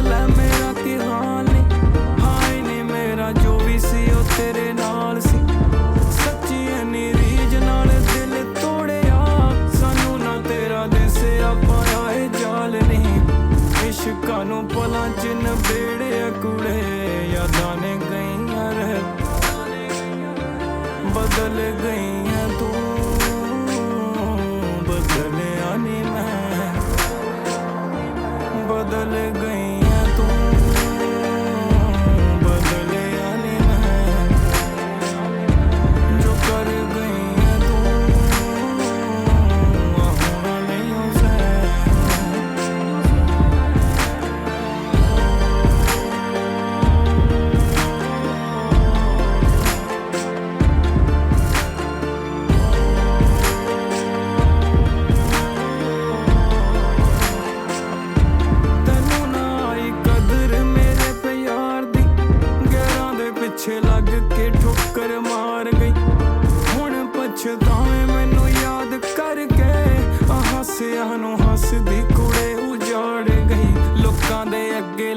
ਲੈ मेरा की हाल ने हाय ने मेरा जो भी सी ओ तेरे नाल सी सच्ची इन्नी रीझ नाल दिल तोड़िया सानू ना तेरा दिसिया पाया ए जाल नहीं इश्कां नूं पलां च नबेड़िया कुड़े यादां ने गईयां रह बदल गईयां तू बदलिया नी मैं बदल गईयां तू बदलिया नी मैं जो कर गईयां तू होना नहीं उसे पिछे लग के ठोकर मार गई हुण पछतावे मैनू याद करके हसिया नूं हसदी कुड़े उजाड़ गई लोकां दे अगे